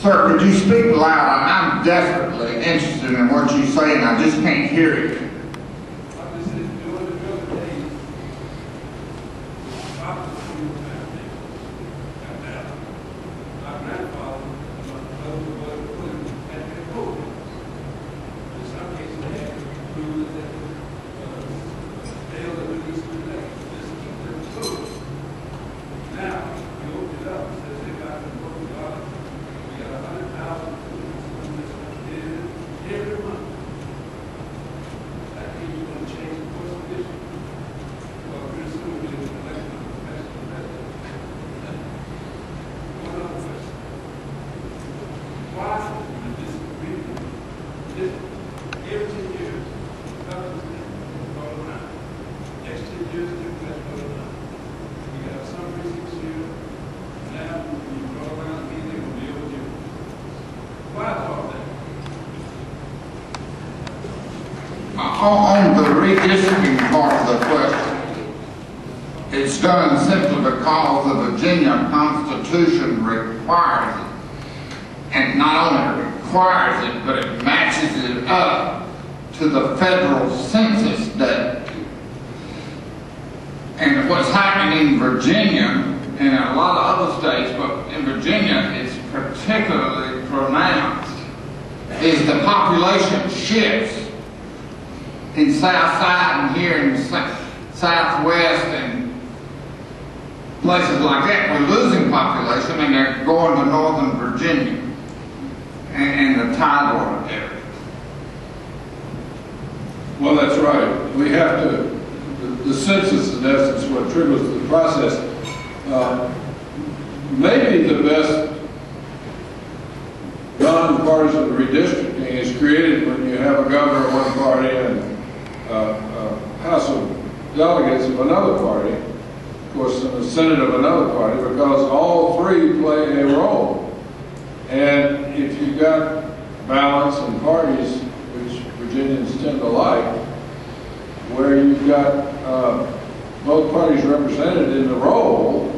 Sir, could you speak loud? I'm desperately interested in what you say, and I just can't hear it. On the redistricting part of the question, it's done simply because the Virginia Constitution requires it. And not only requires it, but it matches it up to the federal census date. And what's happening in Virginia, and in a lot of other states, but in Virginia it's particularly pronounced, is the population shifts. In South Side and here in Southwest and places like that, we're losing population and they're going to Northern Virginia and the Tidewater area. Well, that's right. We have to, the census in essence what triggers the process. Maybe the best nonpartisan redistricting is created when you have a governor of one party and House of Delegates of another party, of course, and the Senate of another party, because all three play a role. And if you've got balance in parties, which Virginians tend to like, where you've got both parties represented in the role,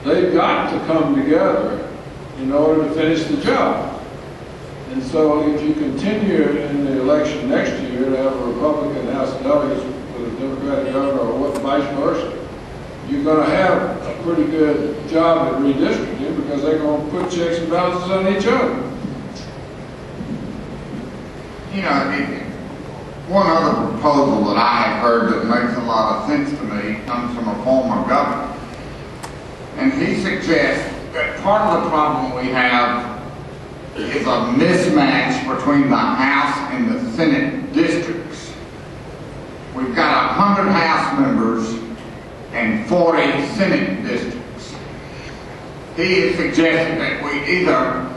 they've got to come together in order to finish the job. And so if you continue in the election next year to have a Republican House of Delegates with a Democratic governor or what, vice versa, you're going to have a pretty good job at redistricting because they're going to put checks and balances on each other. You know, one other proposal that I have heard that makes a lot of sense to me comes from a former governor. And he suggests that part of the problem we have is a mismatch between the House and the Senate districts. We've got 100 House members and 40 Senate districts. He is suggesting that we either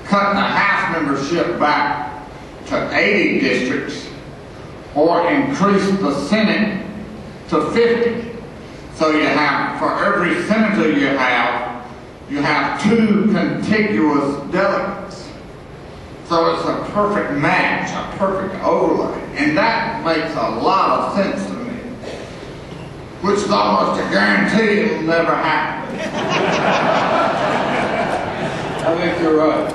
cut the House membership back to 80 districts or increase the Senate to 50. So you have, for every senator you have 2 contiguous delegates. So it's a perfect match, a perfect overlay. And that makes a lot of sense to me, which is almost a guarantee it will never happen. I think you're right.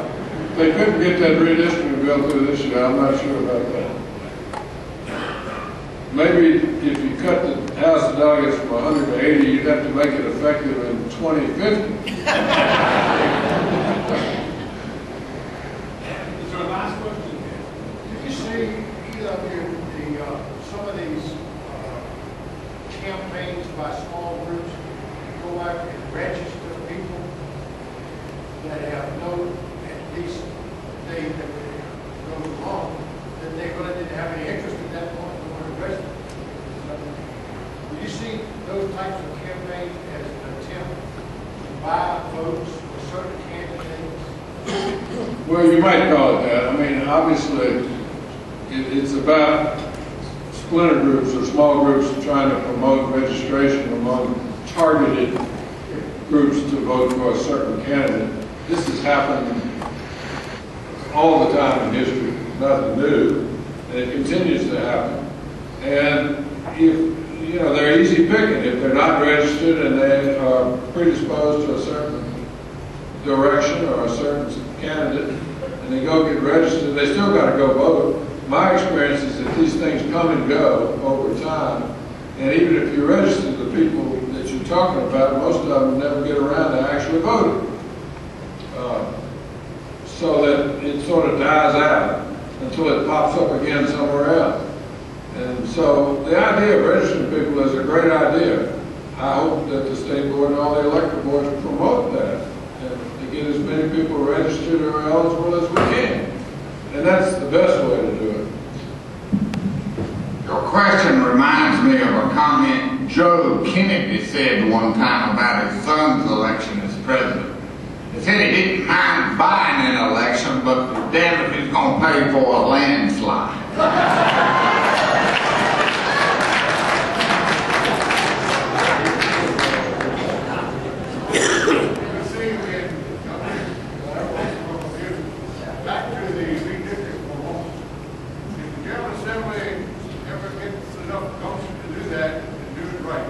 They couldn't get that redistricting bill through this year. I'm not sure about that. Maybe if you cut the House of Delegates from 100 to 80, you'd have to make it effective in 2050. Is our last question? Did you see some of these campaigns by small groups go out and register people that have no, at least they that go wrong, that they really didn't have any interest at that point in the register? Do you see those types of campaigns as an attempt to buy votes for certain candidates? Well, you might call it that. I mean, obviously, it's about splinter groups or small groups trying to promote registration among targeted groups to vote for a certain candidate. This has happened all the time in history. It's nothing new, and it continues to happen. And if they're easy picking. If they're not registered and they are predisposed to a certain direction or a certain candidate and they go get registered, they still got to go vote. My experience is that these things come and go over time, and even if you register the people that you're talking about, most of them never get around to actually voting. So that it sort of dies out until it pops up again somewhere else. And so the idea of registering people is a great idea. I hope that the state board and all the electoral boards promote that and to get as many people registered or eligible as we can. And that's the best way to do it. Your question reminds me of a comment Joe Kennedy said one time about his son's election as president. He said he didn't mind buying an election, but damn if he's going to pay for a landslide. Back to the redistricting for home. If the General Assembly ever gets enough gumption to do that and do it right,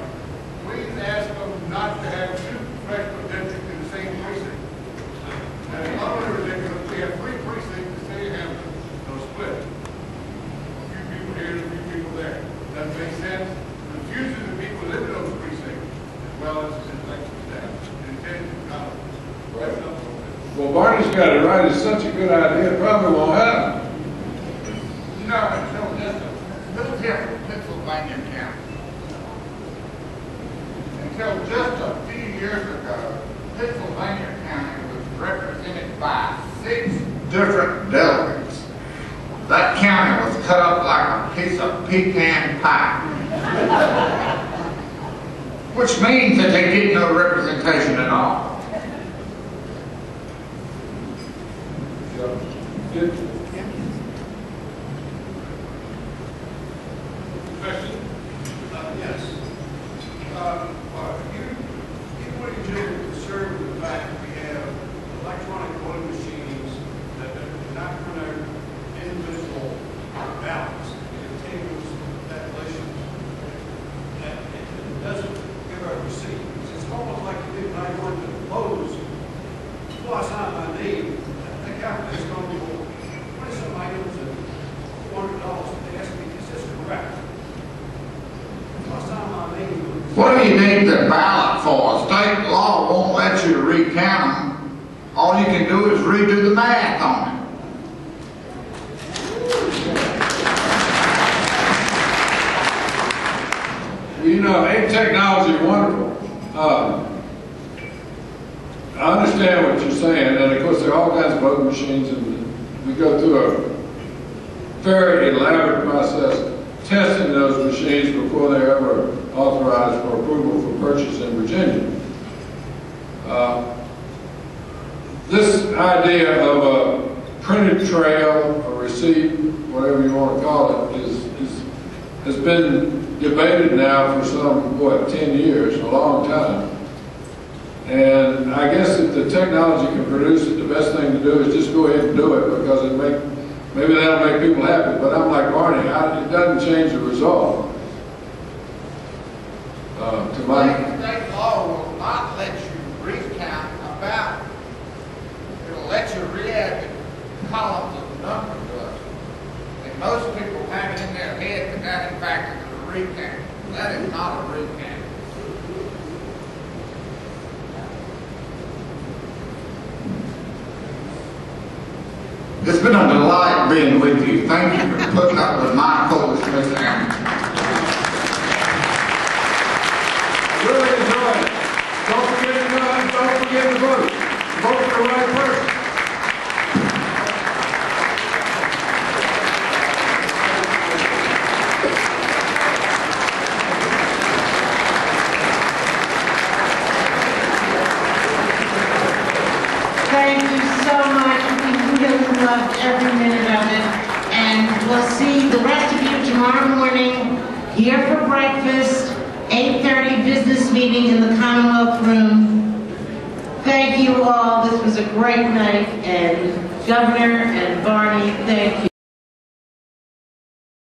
please ask them not to have two congressional districts in the same precinct. And it's not only ridiculous, we have 3 precincts in the city of Hampton, they'll split. A few people here and a few people there. Doesn't make sense. Confuses the people living in those precincts, as well as the election staff. And intended to come. Well, Barney's got it right. It's such a good idea. It probably won't happen. No, it's no different. Little different, Pennsylvania County. Until just a few years ago, Pennsylvania County was represented by 6 different delegates. That county was cut up like a piece of pecan pie. Which means that they get no representation at all. Question? Yes. You wouldn't be concerned with the fact that we have electronic voting machines that are not going to individual ballots and tables tabulations, and it doesn't give a receipt. It's almost like you did when I went to Lowe's, plus on my name, the calculator's going to go 20-some items and $400. They ask me, is this correct? What do you need the ballot for? State law won't let you recount them. All you can do is redo the math on it. Well, you know, ain't technology wonderful? I understand what you're saying, and of course there are all kinds of voting machines, and we go through a very elaborate process testing those machines before they're ever authorized for approval for purchase in Virginia. This idea of a printed trail, a receipt, whatever you want to call it, has been debated now for some, 10 years, a long time. And I guess if the technology can produce it, the best thing to do is just go ahead and do it, because maybe that'll make people happy. But I'm like Barney, it doesn't change the result. State law will not let you recount a ballot. It'll let you re-add the columns of the numbers to it. And most people have it in their head that that in fact is a recount. That is not a recount. It's been a delight being with you. Thank you for putting up with my foolishness. Really enjoy it. Don't forget to vote. Vote for the right person. Thank you so much. We really loved every minute of it. And we'll see the rest of you tomorrow morning here for breakfast, 8:30 business meeting in the Commonwealth Room. Thank you all. This was a great night. And Governor and Barney, thank you.